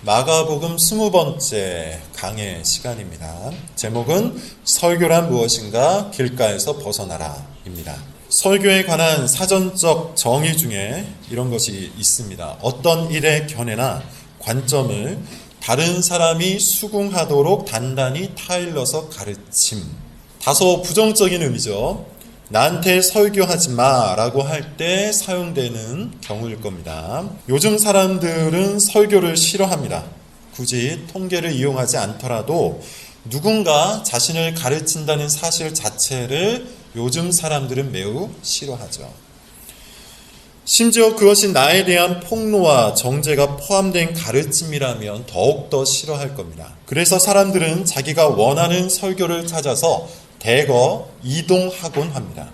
마가복음 20번째 강해 시간입니다. 제목은 설교란 무엇인가 길가에서 벗어나라 입니다. 설교에 관한 사전적 정의 중에 이런 것이 있습니다. 어떤 일의 견해나 관점을 다른 사람이 수긍하도록 단단히 타일러서 가르침. 다소 부정적인 의미죠. 나한테 설교하지 마 라고 할 때 사용되는 경우일 겁니다. 요즘 사람들은 설교를 싫어합니다. 굳이 통계를 이용하지 않더라도 누군가 자신을 가르친다는 사실 자체를 요즘 사람들은 매우 싫어하죠. 심지어 그것이 나에 대한 폭로와 정죄가 포함된 가르침이라면 더욱더 싫어할 겁니다. 그래서 사람들은 자기가 원하는 설교를 찾아서 대거 이동하곤 합니다.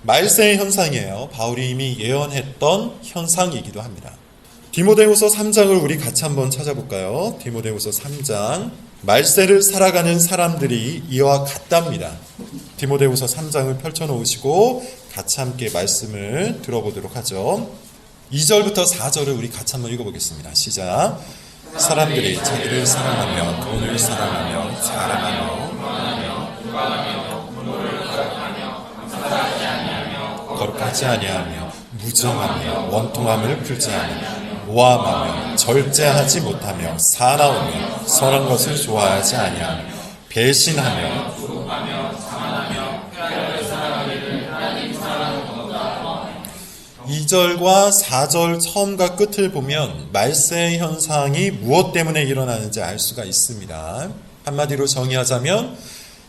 말세의 현상이에요. 바울이 이미 예언했던 현상이기도 합니다. 디모데후서 3장을 우리 같이 한번 찾아볼까요? 디모데후서 3장. 말세를 살아가는 사람들이 이와 같답니다. 디모데후서 3장을 펼쳐놓으시고 같이 함께 말씀을 들어보도록 하죠. 2절부터 4절을 우리 같이 한번 읽어보겠습니다. 시작. 사람들이 자기를 사랑하며 돈을 사랑하며 자랑하며 거룩하지 아니하며 무정하며 원통함을 풀지 않으며 모함하며 절제하지 못하며 사나우며 선한 것을 좋아하지 아니하며 배신하며 2절과 4절 처음과 끝을 보면 말세의 현상이 무엇 때문에 일어나는지 알 수가 있습니다. 한마디로 정의하자면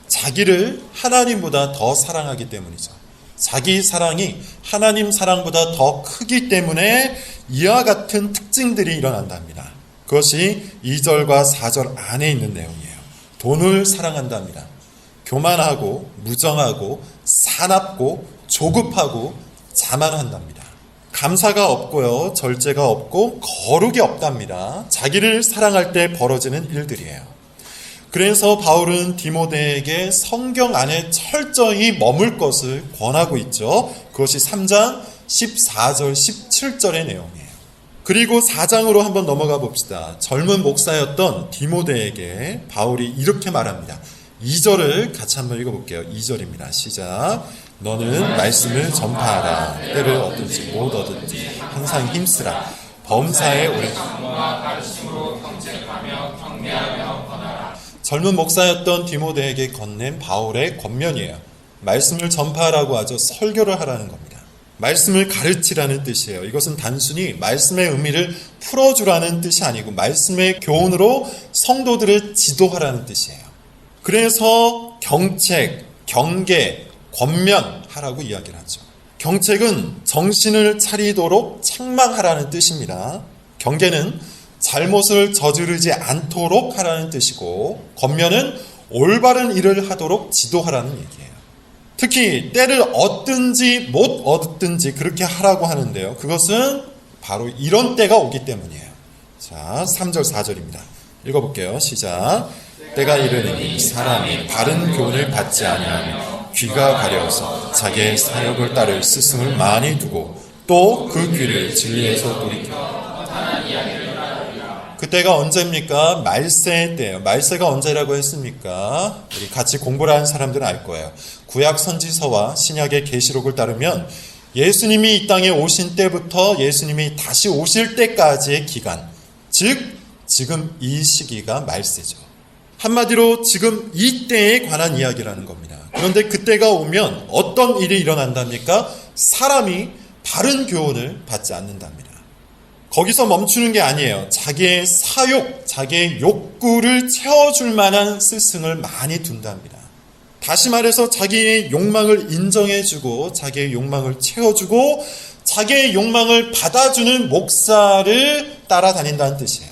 자기를 하나님보다 더 사랑하기 때문이죠. 자기 사랑이 하나님 사랑보다 더 크기 때문에 이와 같은 특징들이 일어난답니다. 그것이 2절과 4절 안에 있는 내용이에요. 돈을 사랑한답니다. 교만하고 무정하고 사납고 조급하고 자만한답니다. 감사가 없고요. 절제가 없고 거룩이 없답니다. 자기를 사랑할 때 벌어지는 일들이에요. 그래서 바울은 디모데에게 성경 안에 철저히 머물 것을 권하고 있죠. 그것이 3장 14절 17절의 내용이에요. 그리고 4장으로 한번 넘어가 봅시다. 젊은 목사였던 디모데에게 바울이 이렇게 말합니다. 2절을 같이 한번 읽어볼게요. 2절입니다. 시작. 너는 말씀을 전파하라. 때를 얻든지 못 얻든지 항상 힘쓰라. 범사에 오래 젊은 목사였던 디모데에게 건넨 바울의 권면이에요. 말씀을 전파하라고 하죠. 설교를 하라는 겁니다. 말씀을 가르치라는 뜻이에요. 이것은 단순히 말씀의 의미를 풀어주라는 뜻이 아니고 말씀의 교훈으로 성도들을 지도하라는 뜻이에요. 그래서 경책, 경계, 권면하라고 이야기를 하죠. 경책은 정신을 차리도록 책망하라는 뜻입니다. 경계는 잘못을 저지르지 않도록 하라는 뜻이고 권면은 올바른 일을 하도록 지도하라는 얘기예요. 특히 때를 얻든지 못 얻든지 그렇게 하라고 하는데요. 그것은 바로 이런 때가 오기 때문이에요. 자, 3절 4절입니다. 읽어볼게요. 시작. 때가 이르니 사람이 바른 교훈을 받지 아니하며 귀가 가려워서 자기의 사역을 따를 스승을 많이 두고 또 그 귀를 진리에서 돌이켜 그때가 언제입니까? 말세의 때예요. 말세가 언제라고 했습니까? 우리 같이 공부를 하는 사람들은 알 거예요. 구약 선지서와 신약의 계시록을 따르면 예수님이 이 땅에 오신 때부터 예수님이 다시 오실 때까지의 기간, 즉 지금 이 시기가 말세죠. 한마디로 지금 이 때에 관한 이야기라는 겁니다. 그런데 그때가 오면 어떤 일이 일어난답니까? 사람이 바른 교훈을 받지 않는답니다. 거기서 멈추는 게 아니에요. 자기의 사욕, 자기의 욕구를 채워줄 만한 스승을 많이 둔답니다. 다시 말해서 자기의 욕망을 인정해주고 자기의 욕망을 채워주고 자기의 욕망을 받아주는 목사를 따라다닌다는 뜻이에요.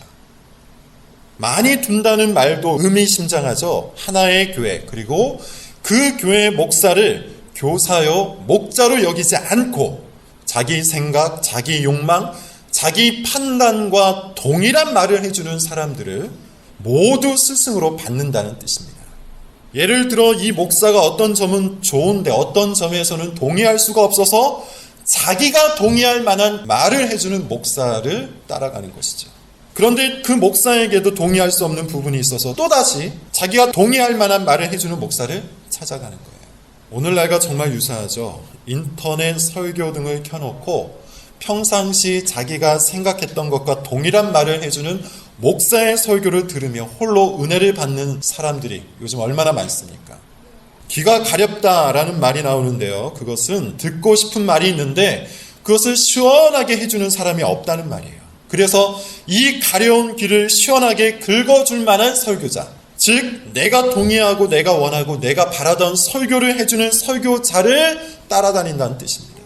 많이 둔다는 말도 의미심장하죠. 하나의 교회, 그리고 그 교회의 목사를 교사요, 목자로 여기지 않고 자기 생각, 자기 욕망, 자기 판단과 동일한 말을 해주는 사람들을 모두 스승으로 받는다는 뜻입니다. 예를 들어 이 목사가 어떤 점은 좋은데 어떤 점에서는 동의할 수가 없어서 자기가 동의할 만한 말을 해주는 목사를 따라가는 것이죠. 그런데 그 목사에게도 동의할 수 없는 부분이 있어서 또다시 자기가 동의할 만한 말을 해주는 목사를 찾아가는 거예요. 오늘날과 정말 유사하죠. 인터넷 설교 등을 켜놓고 평상시 자기가 생각했던 것과 동일한 말을 해주는 목사의 설교를 들으며 홀로 은혜를 받는 사람들이 요즘 얼마나 많습니까? 귀가 가렵다라는 말이 나오는데요. 그것은 듣고 싶은 말이 있는데 그것을 시원하게 해주는 사람이 없다는 말이에요. 그래서 이 가려운 귀를 시원하게 긁어줄 만한 설교자, 즉 내가 동의하고 내가 원하고 내가 바라던 설교를 해주는 설교자를 따라다닌다는 뜻입니다.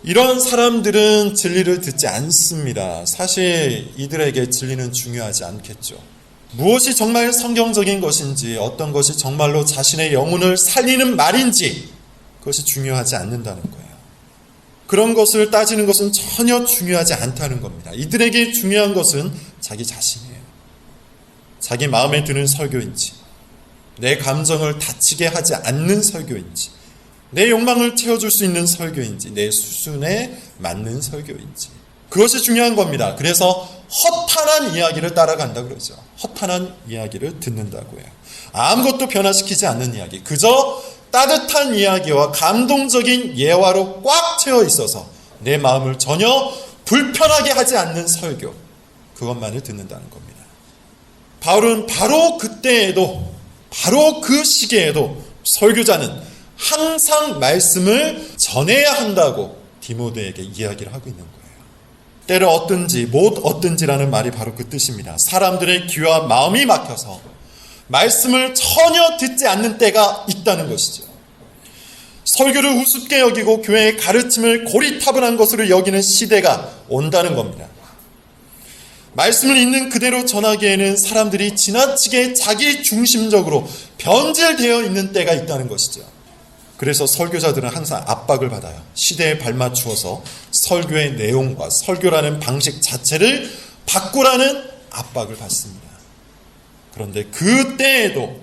이런 사람들은 진리를 듣지 않습니다. 사실 이들에게 진리는 중요하지 않겠죠. 무엇이 정말 성경적인 것인지, 어떤 것이 정말로 자신의 영혼을 살리는 말인지 그것이 중요하지 않는다는 거예요. 그런 것을 따지는 것은 전혀 중요하지 않다는 겁니다. 이들에게 중요한 것은 자기 자신이에요. 자기 마음에 드는 설교인지, 내 감정을 다치게 하지 않는 설교인지, 내 욕망을 채워줄 수 있는 설교인지, 내 수준에 맞는 설교인지, 그것이 중요한 겁니다. 그래서 허탄한 이야기를 따라간다 그러죠. 허탄한 이야기를 듣는다고 해요. 아무것도 변화시키지 않는 이야기, 그저 따뜻한 이야기와 감동적인 예화로 꽉 채워 있어서 내 마음을 전혀 불편하게 하지 않는 설교, 그것만을 듣는다는 겁니다. 바울은 바로 그때에도, 바로 그 시기에도 설교자는 항상 말씀을 전해야 한다고 디모데에게 이야기를 하고 있는 거예요. 때를 얻든지 못 얻든지라는 말이 바로 그 뜻입니다. 사람들의 귀와 마음이 막혀서 말씀을 전혀 듣지 않는 때가 있다는 것이죠. 설교를 우습게 여기고 교회의 가르침을 고리타분한 것으로 여기는 시대가 온다는 겁니다. 말씀을 있는 그대로 전하기에는 사람들이 지나치게 자기 중심적으로 변질되어 있는 때가 있다는 것이죠. 그래서 설교자들은 항상 압박을 받아요. 시대에 발맞추어서 설교의 내용과 설교라는 방식 자체를 바꾸라는 압박을 받습니다. 그런데 그때에도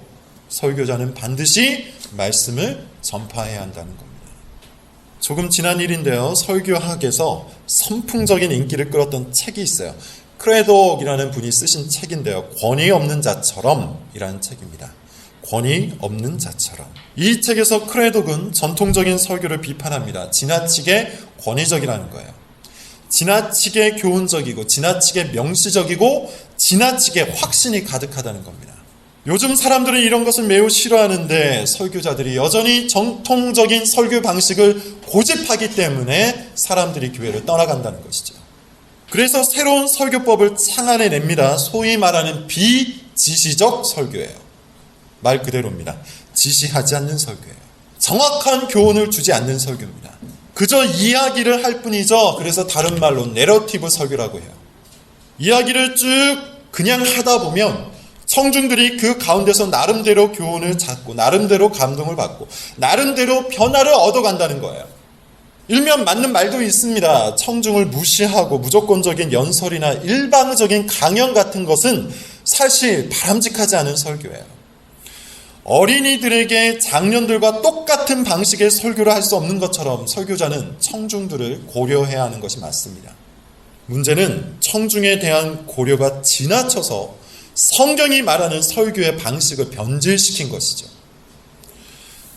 설교자는 반드시 말씀을 전파해야 한다는 겁니다. 조금 지난 일인데요. 설교학에서 선풍적인 인기를 끌었던 책이 있어요. 크레독이라는 분이 쓰신 책인데요. 권위 없는 자처럼 이라는 책입니다. 권위 없는 자처럼. 이 책에서 크레독은 전통적인 설교를 비판합니다. 지나치게 권위적이라는 거예요. 지나치게 교훈적이고 지나치게 명시적이고 지나치게 확신이 가득하다는 겁니다. 요즘 사람들은 이런 것을 매우 싫어하는데 설교자들이 여전히 정통적인 설교 방식을 고집하기 때문에 사람들이 교회를 떠나간다는 것이죠. 그래서 새로운 설교법을 창안해냅니다. 소위 말하는 비지시적 설교예요. 말 그대로입니다. 지시하지 않는 설교예요. 정확한 교훈을 주지 않는 설교입니다. 그저 이야기를 할 뿐이죠. 그래서 다른 말로 내러티브 설교라고 해요. 이야기를 쭉 그냥 하다 보면 청중들이 그 가운데서 나름대로 교훈을 찾고 나름대로 감동을 받고 나름대로 변화를 얻어간다는 거예요. 일면 맞는 말도 있습니다. 청중을 무시하고 무조건적인 연설이나 일방적인 강연 같은 것은 사실 바람직하지 않은 설교예요. 어린이들에게 장년들과 똑같은 방식의 설교를 할 수 없는 것처럼 설교자는 청중들을 고려해야 하는 것이 맞습니다. 문제는 청중에 대한 고려가 지나쳐서 성경이 말하는 설교의 방식을 변질시킨 것이죠.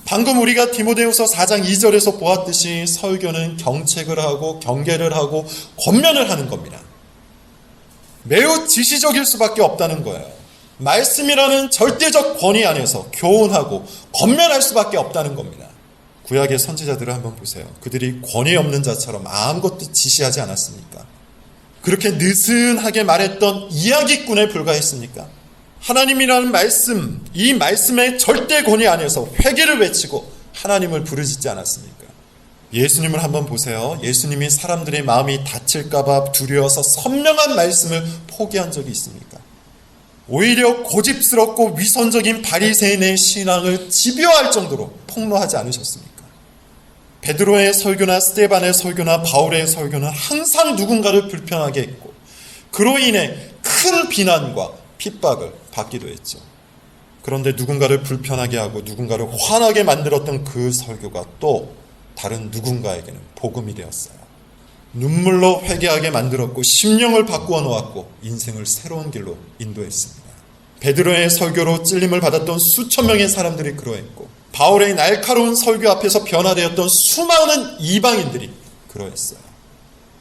방금 우리가 디모데후서 4장 2절에서 보았듯이 설교는 경책을 하고 경계를 하고 권면을 하는 겁니다. 매우 지시적일 수밖에 없다는 거예요. 말씀이라는 절대적 권위 안에서 교훈하고 권면할 수밖에 없다는 겁니다. 구약의 선지자들을 한번 보세요. 그들이 권위 없는 자처럼 아무것도 지시하지 않았습니까? 그렇게 느슨하게 말했던 이야기꾼에 불과했습니까? 하나님이라는 말씀, 이 말씀의 절대 권위 안에서 회개를 외치고 하나님을 부르짖지 않았습니까? 예수님을 한번 보세요. 예수님이 사람들의 마음이 다칠까봐 두려워서 선명한 말씀을 포기한 적이 있습니까? 오히려 고집스럽고 위선적인 바리새인의 신앙을 집요할 정도로 폭로하지 않으셨습니까? 베드로의 설교나 스데반의 설교나 바울의 설교는 항상 누군가를 불편하게 했고 그로 인해 큰 비난과 핍박을 받기도 했죠. 그런데 누군가를 불편하게 하고 누군가를 화나게 만들었던 그 설교가 또 다른 누군가에게는 복음이 되었어요. 눈물로 회개하게 만들었고 심령을 바꾸어 놓았고 인생을 새로운 길로 인도했습니다. 베드로의 설교로 찔림을 받았던 수천 명의 사람들이 그러했고 바울의 날카로운 설교 앞에서 변화되었던 수많은 이방인들이 그러했어요.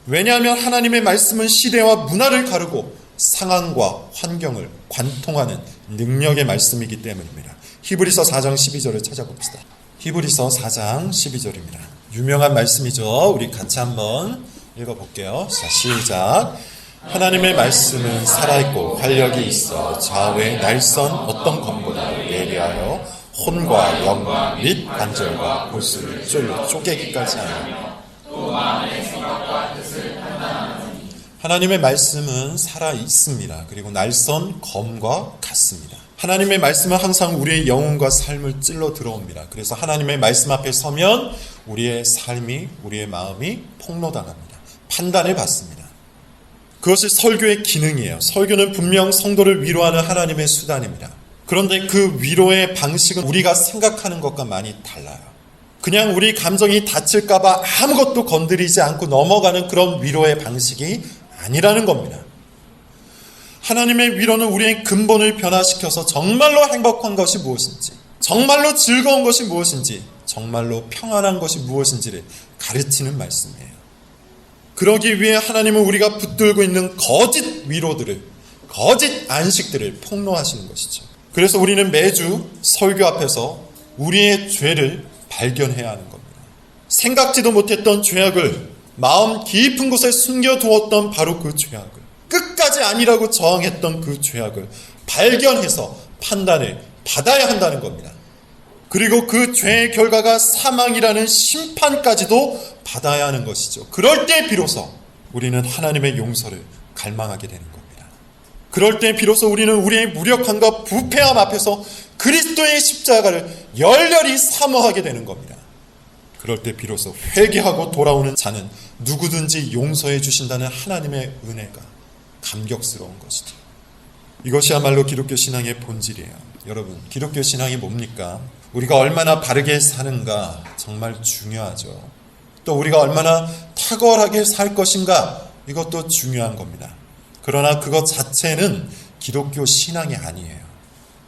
왜냐하면 하나님의 말씀은 시대와 문화를 가르고 상황과 환경을 관통하는 능력의 말씀이기 때문입니다. 히브리서 4장 12절을 찾아봅시다. 히브리서 4장 12절입니다. 유명한 말씀이죠. 우리 같이 한번 읽어볼게요. 자, 시작. 하나님의 말씀은 살아있고 활력이 있어 좌우의 날선 어떤 검보다 예리하여 혼과 영 및 관절과 골수를 쪼개기까지 하여 또 마음의 생각과 뜻을 판단하느니 하나님의 말씀은 살아있습니다. 그리고 날선 검과 같습니다. 하나님의 말씀은 항상 우리의 영혼과 삶을 찔러 들어옵니다. 그래서 하나님의 말씀 앞에 서면 우리의 삶이, 우리의 마음이 폭로당합니다. 판단을 받습니다. 그것이 설교의 기능이에요. 설교는 분명 성도를 위로하는 하나님의 수단입니다. 그런데 그 위로의 방식은 우리가 생각하는 것과 많이 달라요. 그냥 우리 감정이 다칠까봐 아무것도 건드리지 않고 넘어가는 그런 위로의 방식이 아니라는 겁니다. 하나님의 위로는 우리의 근본을 변화시켜서 정말로 행복한 것이 무엇인지, 정말로 즐거운 것이 무엇인지, 정말로 평안한 것이 무엇인지를 가르치는 말씀이에요. 그러기 위해 하나님은 우리가 붙들고 있는 거짓 위로들을, 거짓 안식들을 폭로하시는 것이죠. 그래서 우리는 매주 설교 앞에서 우리의 죄를 발견해야 하는 겁니다. 생각지도 못했던 죄악을 마음 깊은 곳에 숨겨두었던 바로 그 죄악을, 끝까지 아니라고 저항했던 그 죄악을 발견해서 판단을 받아야 한다는 겁니다. 그리고 그 죄의 결과가 사망이라는 심판까지도 받아야 하는 것이죠. 그럴 때 비로소 우리는 하나님의 용서를 갈망하게 되는 겁니다. 그럴 때 비로소 우리는 우리의 무력함과 부패함 앞에서 그리스도의 십자가를 열렬히 사모하게 되는 겁니다. 그럴 때 비로소 회개하고 돌아오는 자는 누구든지 용서해 주신다는 하나님의 은혜가 감격스러운 것이죠. 이것이야말로 기독교 신앙의 본질이에요. 여러분, 기독교 신앙이 뭡니까? 우리가 얼마나 바르게 사는가 정말 중요하죠. 또 우리가 얼마나 탁월하게 살 것인가 이것도 중요한 겁니다. 그러나 그것 자체는 기독교 신앙이 아니에요.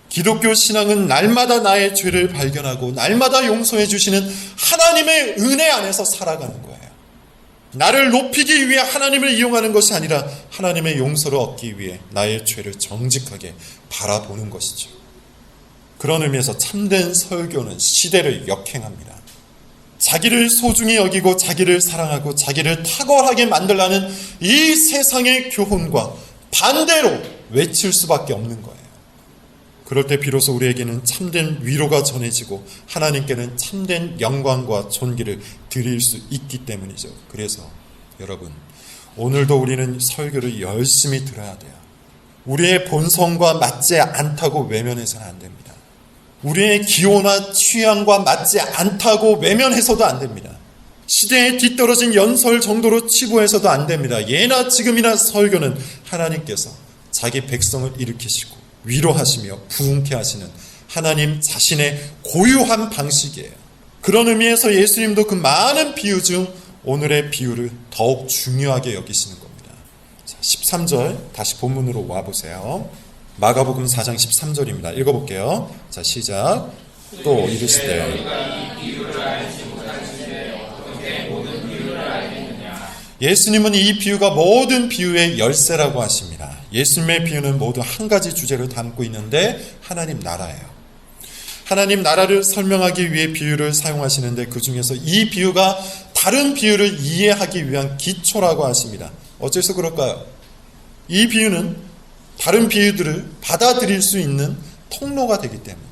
기독교 신앙은 날마다 나의 죄를 발견하고 날마다 용서해 주시는 하나님의 은혜 안에서 살아가는 거예요. 나를 높이기 위해 하나님을 이용하는 것이 아니라 하나님의 용서를 얻기 위해 나의 죄를 정직하게 바라보는 것이죠. 그런 의미에서 참된 설교는 시대를 역행합니다. 자기를 소중히 여기고 자기를 사랑하고 자기를 탁월하게 만들라는 이 세상의 교훈과 반대로 외칠 수밖에 없는 거예요. 그럴 때 비로소 우리에게는 참된 위로가 전해지고 하나님께는 참된 영광과 존귀를 드릴 수 있기 때문이죠. 그래서 여러분, 오늘도 우리는 설교를 열심히 들어야 돼요. 우리의 본성과 맞지 않다고 외면해서는 안 됩니다. 우리의 기호나 취향과 맞지 않다고 외면해서도 안 됩니다. 시대에 뒤떨어진 연설 정도로 치부해서도 안 됩니다. 예나 지금이나 설교는 하나님께서 자기 백성을 일으키시고 위로하시며 부흥케 하시는 하나님 자신의 고유한 방식이에요. 그런 의미에서 예수님도 그 많은 비유 중 오늘의 비유를 더욱 중요하게 여기시는 겁니다. 13절 다시 본문으로 와보세요. 마가복음 4장 13절입니다. 읽어볼게요. 자, 시작. 또 이르시되 예수님은 이 비유가 모든 비유의 열쇠라고 하십니다. 예수님의 비유는 모두 한 가지 주제를 담고 있는데 하나님 나라예요. 하나님 나라를 설명하기 위해 비유를 사용하시는데 그 중에서 이 비유가 다른 비유를 이해하기 위한 기초라고 하십니다. 어째서 그럴까요? 이 비유는 다른 비유들을 받아들일 수 있는 통로가 되기 때문이에요.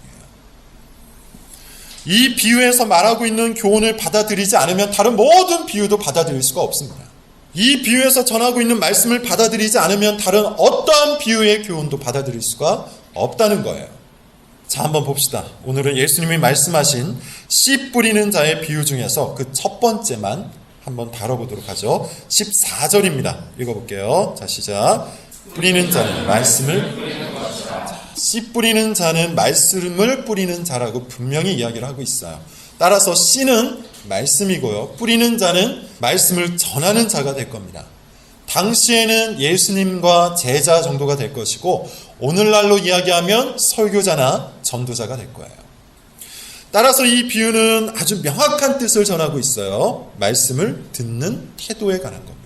이 비유에서 말하고 있는 교훈을 받아들이지 않으면 다른 모든 비유도 받아들일 수가 없습니다. 이 비유에서 전하고 있는 말씀을 받아들이지 않으면 다른 어떠한 비유의 교훈도 받아들일 수가 없다는 거예요. 자, 한번 봅시다. 오늘은 예수님이 말씀하신 씨 뿌리는 자의 비유 중에서 그 첫 번째만 한번 다뤄보도록 하죠. 14절입니다. 읽어볼게요. 자, 시작. 뿌리는 자는 말씀을, 씨 뿌리는 자는 말씀을 뿌리는 자라고 분명히 이야기를 하고 있어요. 따라서 씨는 말씀이고요. 뿌리는 자는 말씀을 전하는 자가 될 겁니다. 당시에는 예수님과 제자 정도가 될 것이고 오늘날로 이야기하면 설교자나 전도자가 될 거예요. 따라서 이 비유는 아주 명확한 뜻을 전하고 있어요. 말씀을 듣는 태도에 관한 겁니다.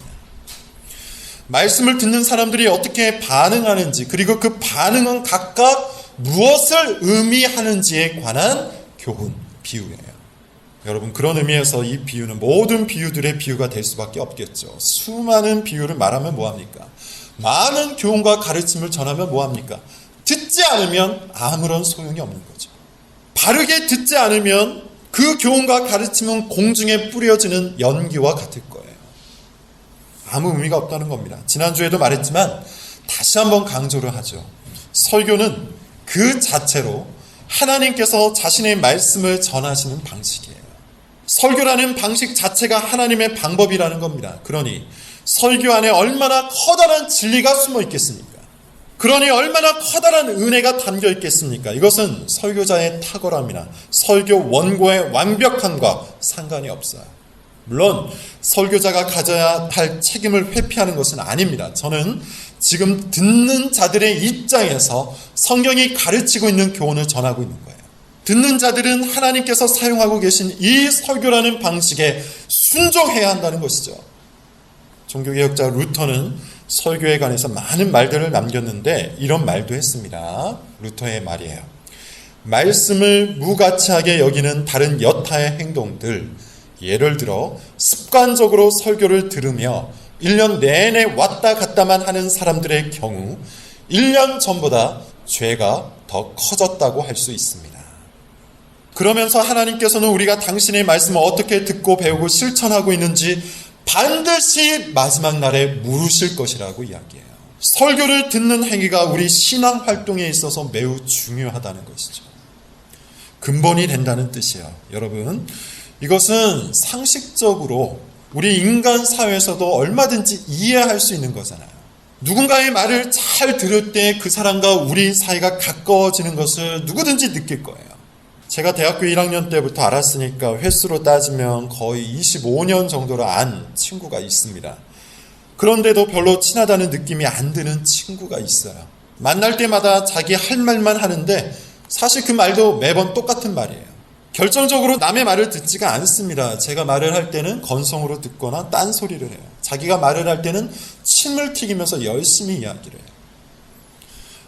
말씀을 듣는 사람들이 어떻게 반응하는지, 그리고 그 반응은 각각 무엇을 의미하는지에 관한 교훈, 비유예요. 여러분, 그런 의미에서 이 비유는 모든 비유들의 비유가 될 수밖에 없겠죠. 수많은 비유를 말하면 뭐합니까? 많은 교훈과 가르침을 전하면 뭐합니까? 듣지 않으면 아무런 소용이 없는 거죠. 바르게 듣지 않으면 그 교훈과 가르침은 공중에 뿌려지는 연기와 같을 거예요. 아무 의미가 없다는 겁니다. 지난주에도 말했지만 다시 한번 강조를 하죠. 설교는 그 자체로 하나님께서 자신의 말씀을 전하시는 방식이에요. 설교라는 방식 자체가 하나님의 방법이라는 겁니다. 그러니 설교 안에 얼마나 커다란 진리가 숨어 있겠습니까? 그러니 얼마나 커다란 은혜가 담겨 있겠습니까? 이것은 설교자의 탁월함이나 설교 원고의 완벽함과 상관이 없어요. 물론 설교자가 가져야 할 책임을 회피하는 것은 아닙니다. 저는 지금 듣는 자들의 입장에서 성경이 가르치고 있는 교훈을 전하고 있는 거예요. 듣는 자들은 하나님께서 사용하고 계신 이 설교라는 방식에 순종해야 한다는 것이죠. 종교개혁자 루터는 설교에 관해서 많은 말들을 남겼는데 이런 말도 했습니다. 루터의 말이에요. 말씀을 무가치하게 여기는 다른 여타의 행동들, 예를 들어 습관적으로 설교를 들으며 1년 내내 왔다 갔다만 하는 사람들의 경우 1년 전보다 죄가 더 커졌다고 할 수 있습니다. 그러면서 하나님께서는 우리가 당신의 말씀을 어떻게 듣고 배우고 실천하고 있는지 반드시 마지막 날에 물으실 것이라고 이야기해요. 설교를 듣는 행위가 우리 신앙 활동에 있어서 매우 중요하다는 것이죠. 근본이 된다는 뜻이에요. 여러분, 이것은 상식적으로 우리 인간 사회에서도 얼마든지 이해할 수 있는 거잖아요. 누군가의 말을 잘 들을 때 그 사람과 우리 사이가 가까워지는 것을 누구든지 느낄 거예요. 제가 대학교 1학년 때부터 알았으니까 횟수로 따지면 거의 25년 정도를 안 친구가 있습니다. 그런데도 별로 친하다는 느낌이 안 드는 친구가 있어요. 만날 때마다 자기 할 말만 하는데 사실 그 말도 매번 똑같은 말이에요. 결정적으로 남의 말을 듣지가 않습니다. 제가 말을 할 때는 건성으로 듣거나 딴소리를 해요. 자기가 말을 할 때는 침을 튀기면서 열심히 이야기를 해요.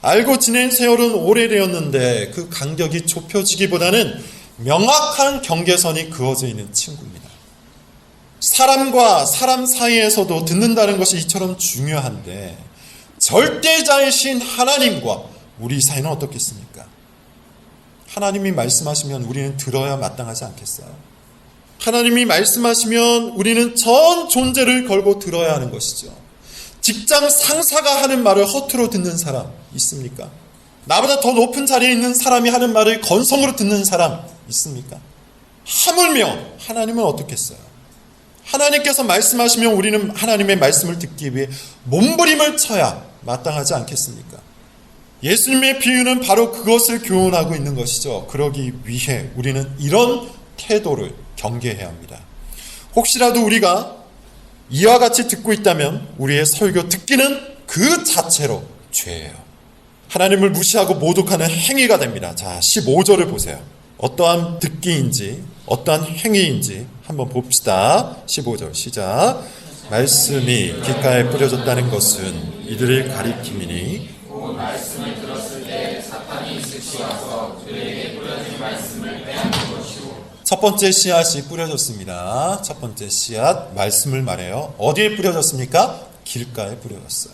알고 지낸 세월은 오래되었는데 그 간격이 좁혀지기보다는 명확한 경계선이 그어져 있는 친구입니다. 사람과 사람 사이에서도 듣는다는 것이 이처럼 중요한데 절대자이신 하나님과 우리 사이는 어떻겠습니까? 하나님이 말씀하시면 우리는 들어야 마땅하지 않겠어요? 하나님이 말씀하시면 우리는 전 존재를 걸고 들어야 하는 것이죠. 직장 상사가 하는 말을 허투루 듣는 사람 있습니까? 나보다 더 높은 자리에 있는 사람이 하는 말을 건성으로 듣는 사람 있습니까? 하물며 하나님은 어떻겠어요? 하나님께서 말씀하시면 우리는 하나님의 말씀을 듣기 위해 몸부림을 쳐야 마땅하지 않겠습니까? 예수님의 비유는 바로 그것을 교훈하고 있는 것이죠. 그러기 위해 우리는 이런 태도를 경계해야 합니다. 혹시라도 우리가 이와 같이 듣고 있다면 우리의 설교 듣기는 그 자체로 죄예요. 하나님을 무시하고 모독하는 행위가 됩니다. 자, 15절을 보세요. 어떠한 듣기인지 어떠한 행위인지 한번 봅시다. 15절 시작. 말씀이 귓가에 뿌려졌다는 것은 이들을 가리킴이니 말씀을 들었을 때 사탄이 즉시 와서 그들에게 뿌려진 말씀을 빼앗는 것이고. 첫 번째 씨앗이 뿌려졌습니다. 첫 번째 씨앗, 말씀을 말해요. 어디에 뿌려졌습니까? 길가에 뿌려졌어요.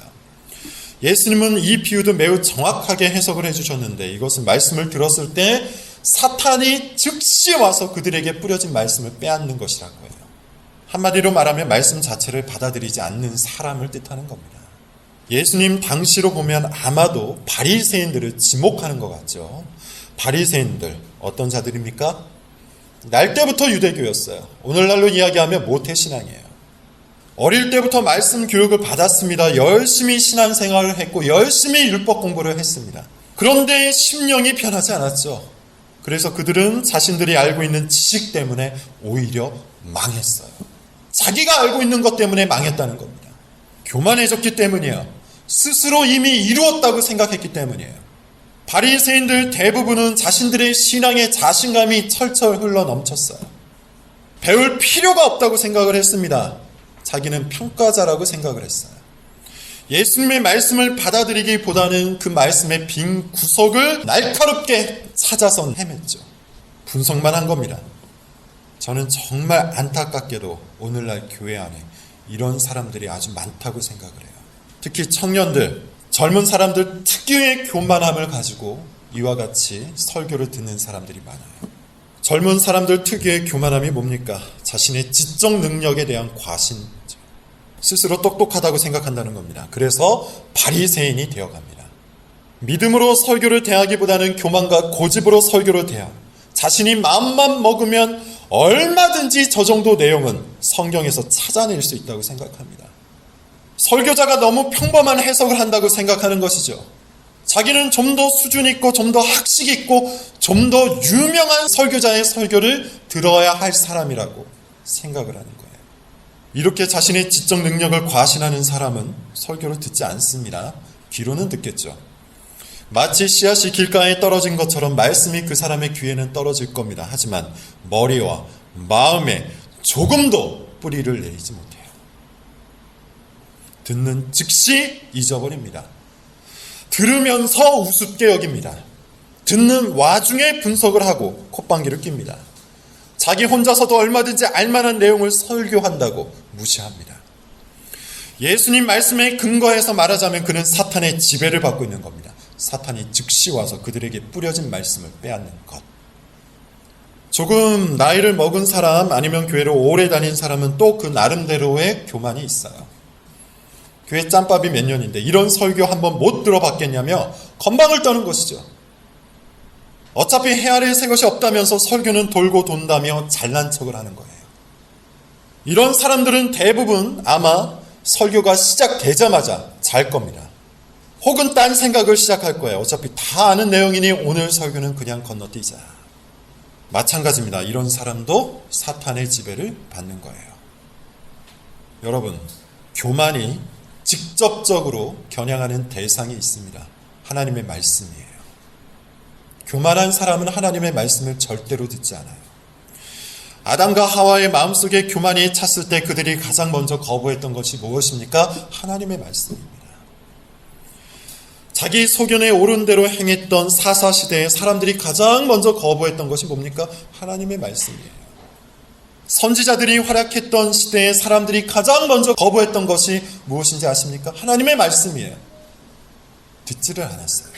예수님은 이 비유도 매우 정확하게 해석을 해주셨는데 이것은 말씀을 들었을 때 사탄이 즉시 와서 그들에게 뿌려진 말씀을 빼앗는 것이라고 해요. 한마디로 말하면 말씀 자체를 받아들이지 않는 사람을 뜻하는 겁니다. 예수님 당시로 보면 아마도 바리새인들을 지목하는 것 같죠. 바리새인들 어떤 자들입니까? 날 때부터 유대교였어요. 오늘날로 이야기하면 모태신앙이에요. 어릴 때부터 말씀 교육을 받았습니다. 열심히 신앙생활을 했고 열심히 율법 공부를 했습니다. 그런데 심령이 변하지 않았죠. 그래서 그들은 자신들이 알고 있는 지식 때문에 오히려 망했어요. 자기가 알고 있는 것 때문에 망했다는 겁니다. 교만해졌기 때문이에요. 스스로 이미 이루었다고 생각했기 때문이에요. 바리새인들 대부분은 자신들의 신앙에 자신감이 철철 흘러 넘쳤어요. 배울 필요가 없다고 생각을 했습니다. 자기는 평가자라고 생각을 했어요. 예수님의 말씀을 받아들이기보다는 그 말씀의 빈 구석을 날카롭게 찾아서 헤맸죠. 분석만 한 겁니다. 저는 정말 안타깝게도 오늘날 교회 안에 이런 사람들이 아주 많다고 생각을 해요. 특히 청년들, 젊은 사람들 특유의 교만함을 가지고 이와 같이 설교를 듣는 사람들이 많아요. 젊은 사람들 특유의 교만함이 뭡니까? 자신의 지적 능력에 대한 과신이죠. 스스로 똑똑하다고 생각한다는 겁니다. 그래서 바리새인이 되어갑니다. 믿음으로 설교를 대하기보다는 교만과 고집으로 설교를 대하고 자신이 마음만 먹으면 얼마든지 저 정도 내용은 성경에서 찾아낼 수 있다고 생각합니다. 설교자가 너무 평범한 해석을 한다고 생각하는 것이죠. 자기는 좀 더 수준 있고 좀 더 학식 있고 좀 더 유명한 설교자의 설교를 들어야 할 사람이라고 생각을 하는 거예요. 이렇게 자신의 지적 능력을 과신하는 사람은 설교를 듣지 않습니다. 귀로는 듣겠죠. 마치 씨앗이 길가에 떨어진 것처럼 말씀이 그 사람의 귀에는 떨어질 겁니다. 하지만 머리와 마음에 조금도 뿌리를 내리지 못해요. 듣는 즉시 잊어버립니다. 들으면서 우습게 여깁니다. 듣는 와중에 분석을 하고 콧방귀를 낍니다. 자기 혼자서도 얼마든지 알만한 내용을 설교한다고 무시합니다. 예수님 말씀에 근거해서 말하자면 그는 사탄의 지배를 받고 있는 겁니다. 사탄이 즉시 와서 그들에게 뿌려진 말씀을 빼앗는 것. 조금 나이를 먹은 사람 아니면 교회를 오래 다닌 사람은 또 그 나름대로의 교만이 있어요. 교회 짬밥이 몇 년인데 이런 설교 한번 못 들어봤겠냐며 건방을 떠는 것이죠. 어차피 헤아릴 새 것이 없다면서 설교는 돌고 돈다며 잘난 척을 하는 거예요. 이런 사람들은 대부분 아마 설교가 시작되자마자 잘 겁니다. 혹은 딴 생각을 시작할 거예요. 어차피 다 아는 내용이니 오늘 설교는 그냥 건너뛰자. 마찬가지입니다. 이런 사람도 사탄의 지배를 받는 거예요. 여러분, 교만이 직접적으로 겨냥하는 대상이 있습니다. 하나님의 말씀이에요. 교만한 사람은 하나님의 말씀을 절대로 듣지 않아요. 아담과 하와의 마음속에 교만이 찼을 때 그들이 가장 먼저 거부했던 것이 무엇입니까? 하나님의 말씀입니다. 자기 소견에 옳은 대로 행했던 사사시대에 사람들이 가장 먼저 거부했던 것이 뭡니까? 하나님의 말씀이에요. 선지자들이 활약했던 시대에 사람들이 가장 먼저 거부했던 것이 무엇인지 아십니까? 하나님의 말씀이에요. 듣지를 않았어요.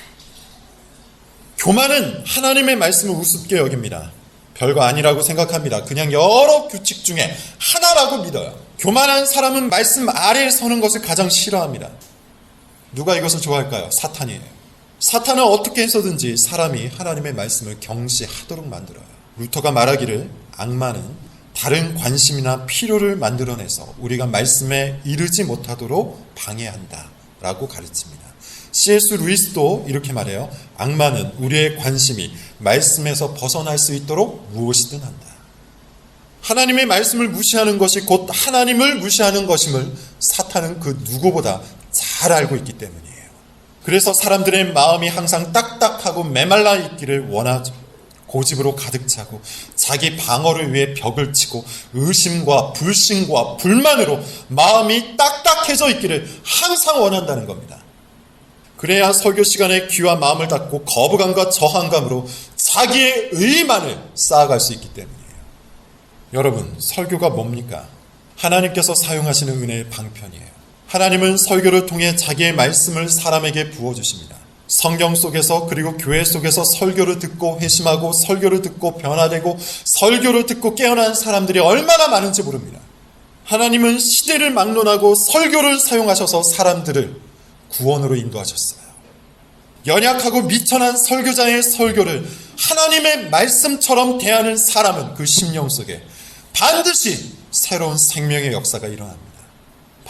교만은 하나님의 말씀을 우습게 여깁니다. 별거 아니라고 생각합니다. 그냥 여러 규칙 중에 하나라고 믿어요. 교만한 사람은 말씀 아래에 서는 것을 가장 싫어합니다. 누가 이것을 좋아할까요? 사탄이에요. 사탄은 어떻게 해서든지 사람이 하나님의 말씀을 경시하도록 만들어요. 루터가 말하기를 악마는 다른 관심이나 필요를 만들어내서 우리가 말씀에 이르지 못하도록 방해한다 라고 가르칩니다. C.S. 루이스도 이렇게 말해요. 악마는 우리의 관심이 말씀에서 벗어날 수 있도록 무엇이든 한다. 하나님의 말씀을 무시하는 것이 곧 하나님을 무시하는 것임을 사탄은 그 누구보다 잘 알고 있기 때문이에요. 그래서 사람들의 마음이 항상 딱딱하고 메말라 있기를 원하죠. 고집으로 가득 차고 자기 방어를 위해 벽을 치고 의심과 불신과 불만으로 마음이 딱딱해져 있기를 항상 원한다는 겁니다. 그래야 설교 시간에 귀와 마음을 닫고 거부감과 저항감으로 자기의 의만을 쌓아갈 수 있기 때문이에요. 여러분, 설교가 뭡니까? 하나님께서 사용하시는 은혜의 방편이에요. 하나님은 설교를 통해 자기의 말씀을 사람에게 부어주십니다. 성경 속에서 그리고 교회 속에서 설교를 듣고 회심하고 설교를 듣고 변화되고 설교를 듣고 깨어난 사람들이 얼마나 많은지 모릅니다. 하나님은 시대를 막론하고 설교를 사용하셔서 사람들을 구원으로 인도하셨어요. 연약하고 미천한 설교자의 설교를 하나님의 말씀처럼 대하는 사람은 그 심령 속에 반드시 새로운 생명의 역사가 일어납니다.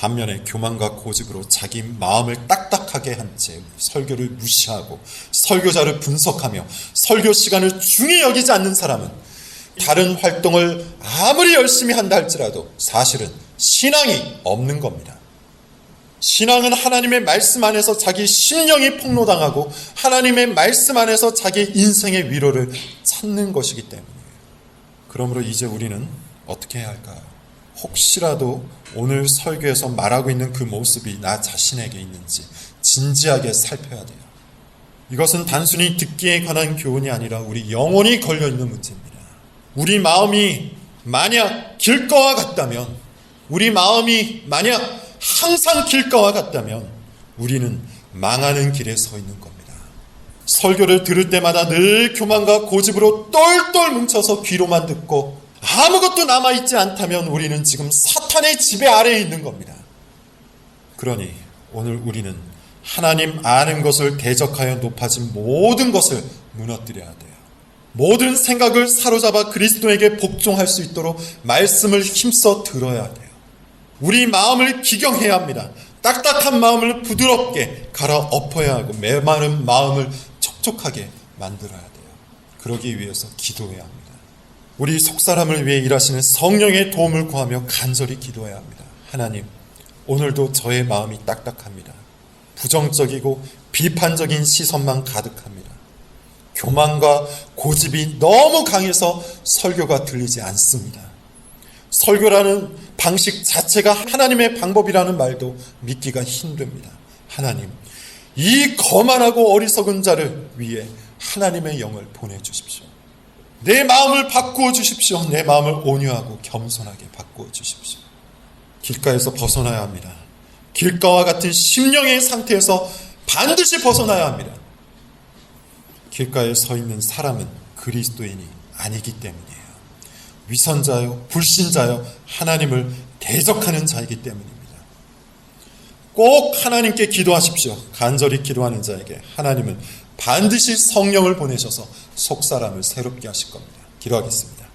반면에 교만과 고집으로 자기 마음을 딱딱하게 한 채 설교를 무시하고 설교자를 분석하며 설교 시간을 중히 여기지 않는 사람은 다른 활동을 아무리 열심히 한다 할지라도 사실은 신앙이 없는 겁니다. 신앙은 하나님의 말씀 안에서 자기 심령이 폭로당하고 하나님의 말씀 안에서 자기 인생의 위로를 찾는 것이기 때문이에요. 그러므로 이제 우리는 어떻게 해야 할까요? 혹시라도 오늘 설교에서 말하고 있는 그 모습이 나 자신에게 있는지 진지하게 살펴야 돼요. 이것은 단순히 듣기에 관한 교훈이 아니라 우리 영혼이 걸려있는 문제입니다. 우리 마음이 만약 길가와 같다면, 우리 마음이 만약 항상 길가와 같다면 우리는 망하는 길에 서 있는 겁니다. 설교를 들을 때마다 늘 교만과 고집으로 똘똘 뭉쳐서 귀로만 듣고 아무것도 남아있지 않다면 우리는 지금 사탄의 지배 아래에 있는 겁니다. 그러니 오늘 우리는 하나님 아는 것을 대적하여 높아진 모든 것을 무너뜨려야 돼요. 모든 생각을 사로잡아 그리스도에게 복종할 수 있도록 말씀을 힘써 들어야 돼요. 우리 마음을 기경해야 합니다. 딱딱한 마음을 부드럽게 갈아엎어야 하고 메마른 마음을 촉촉하게 만들어야 돼요. 그러기 위해서 기도해야 합니다. 우리 속사람을 위해 일하시는 성령의 도움을 구하며 간절히 기도해야 합니다. 하나님, 오늘도 저의 마음이 딱딱합니다. 부정적이고 비판적인 시선만 가득합니다. 교만과 고집이 너무 강해서 설교가 들리지 않습니다. 설교라는 방식 자체가 하나님의 방법이라는 말도 믿기가 힘듭니다. 하나님, 이 거만하고 어리석은 자를 위해 하나님의 영을 보내주십시오. 내 마음을 바꾸어 주십시오. 내 마음을 온유하고 겸손하게 바꾸어 주십시오. 길가에서 벗어나야 합니다. 길가와 같은 심령의 상태에서 반드시 벗어나야 합니다. 길가에 서 있는 사람은 그리스도인이 아니기 때문이에요. 위선자요, 불신자요, 하나님을 대적하는 자이기 때문입니다. 꼭 하나님께 기도하십시오. 간절히 기도하는 자에게 하나님은 반드시 성령을 보내셔서 속사람을 새롭게 하실 겁니다. 기도하겠습니다.